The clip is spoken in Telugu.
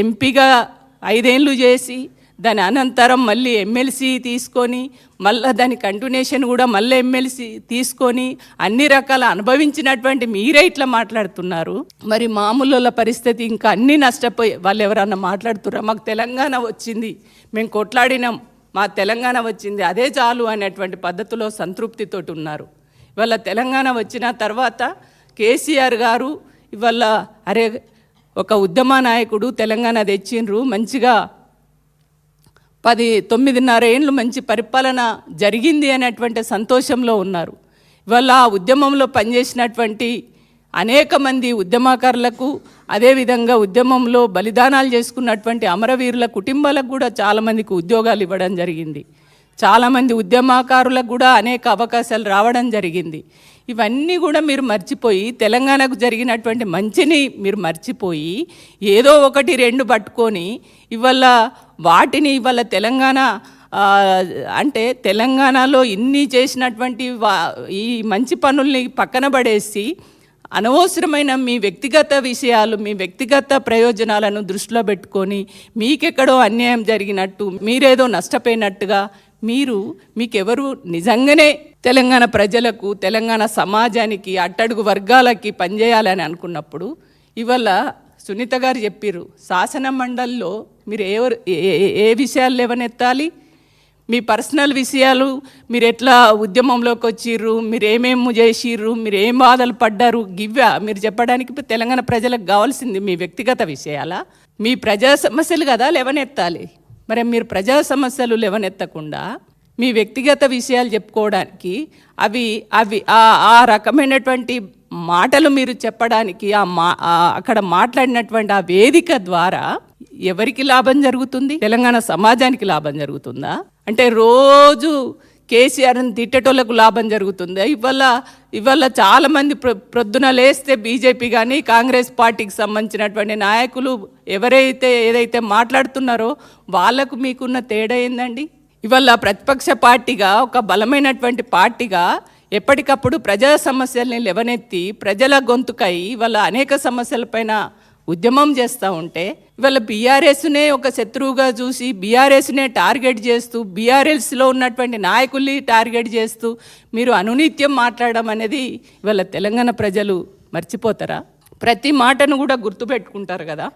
ఎంపీగా 5 ఏళ్ళు చేసి దాని అనంతరం మళ్ళీ ఎమ్మెల్సీ తీసుకొని మళ్ళీ దాని కంటిన్యూషన్ కూడా మళ్ళీ ఎమ్మెల్సీ తీసుకొని అన్ని రకాల అనుభవించినటువంటి మీరే ఇట్లా మాట్లాడుతున్నారు. మరి మామూలు పరిస్థితి ఇంకా అన్నీ నష్టపోయి వాళ్ళు ఎవరన్నా మాట్లాడుతున్నారు. మాకు తెలంగాణ వచ్చింది, మేము కొట్లాడినాం, మా తెలంగాణ వచ్చింది, అదే చాలు అనేటువంటి పద్ధతిలో సంతృప్తితోటి ఉన్నారు. ఇవాళ తెలంగాణ వచ్చిన తర్వాత కేసీఆర్ గారు ఇవాళ అరే ఒక ఉద్యమ నాయకుడు తెలంగాణ తెచ్చిండ్రు, మంచిగా 9.5 ఏళ్ళు మంచి పరిపాలన జరిగింది అనేటువంటి సంతోషంలో ఉన్నారు. ఇవాళ ఆ ఉద్యమంలో పనిచేసినటువంటి అనేక మంది ఉద్యమకారులకు, అదేవిధంగా ఉద్యమంలో బలిదానాలు చేసుకున్నటువంటి అమరవీరుల కుటుంబాలకు కూడా చాలామందికి ఉద్యోగాలు ఇవ్వడం జరిగింది. చాలామంది ఉద్యమకారులకు కూడా అనేక అవకాశాలు రావడం జరిగింది. ఇవన్నీ కూడా మీరు మర్చిపోయి తెలంగాణకు జరిగినటువంటి మంచిని మీరు మర్చిపోయి ఏదో 1-2 పట్టుకొని ఇవాళ వాటిని ఇవాళ తెలంగాణ అంటే తెలంగాణలో ఇన్ని చేసినటువంటి ఈ మంచి పనుల్ని పక్కన పడేసి అనవసరమైన మీ వ్యక్తిగత విషయాలు, మీ వ్యక్తిగత ప్రయోజనాలను దృష్టిలో పెట్టుకొని మీకెక్కడో అన్యాయం జరిగినట్టు, మీరేదో నష్టపోయినట్టుగా మీకెవరు నిజంగానే తెలంగాణ ప్రజలకు, తెలంగాణ సమాజానికి, అట్టడుగు వర్గాలకి పనిచేయాలని అనుకున్నప్పుడు ఇవాళ సునీత గారు చెప్పారు, శాసన మండలిలో మీరు ఏ విషయాలు లేవనెత్తాలి, మీ పర్సనల్ విషయాలు, మీరు ఎట్లా ఉద్యమంలోకి వచ్చిర్రు, మీరు ఏమేమి చేసిర్రు, మీరు ఏం బాధలు పడ్డారు, గివ్వా మీరు చెప్పడానికి తెలంగాణ ప్రజలకు కావాల్సింది మీ వ్యక్తిగత విషయాలా? మీ ప్రజా సమస్యలు కదా లేవనెత్తాలి. మరి మీరు ప్రజా సమస్యలు లేవనెత్తకుండా మీ వ్యక్తిగత విషయాలు చెప్పుకోవడానికి ఆ రకమైనటువంటి మాటలు మీరు చెప్పడానికి అక్కడ మాట్లాడినటువంటి ఆ వేదిక ద్వారా ఎవరికి లాభం జరుగుతుంది? తెలంగాణ సమాజానికి లాభం జరుగుతుందా? అంటే రోజు కేసీఆర్ని తిట్టేటోళ్ళకు లాభం జరుగుతుంది. ఇవాళ చాలామంది ప్రొద్దున లేస్తే బీజేపీ కానీ కాంగ్రెస్ పార్టీకి సంబంధించినటువంటి నాయకులు ఏదైతే మాట్లాడుతున్నారో వాళ్ళకు మీకున్న తేడా ఏందండి? ఇవాళ ప్రతిపక్ష పార్టీగా, ఒక బలమైనటువంటి పార్టీగా ఎప్పటికప్పుడు ప్రజా సమస్యల్ని లేవనెత్తి ప్రజల గొంతుకై ఇవాళ అనేక సమస్యలపైన ఉద్యమం చేస్తూ ఉంటే ఇవాళ బీఆర్ఎస్నే ఒక శత్రువుగా చూసి బీఆర్ఎస్నే టార్గెట్ చేస్తూ బీఆర్ఎస్లో ఉన్నటువంటి నాయకుల్ని టార్గెట్ చేస్తూ మీరు అనునిత్యం మాట్లాడడం అనేది ఇవాళ తెలంగాణ ప్రజలు మర్చిపోతారా? ప్రతి మాటను కూడా గుర్తుపెట్టుకుంటారు కదా.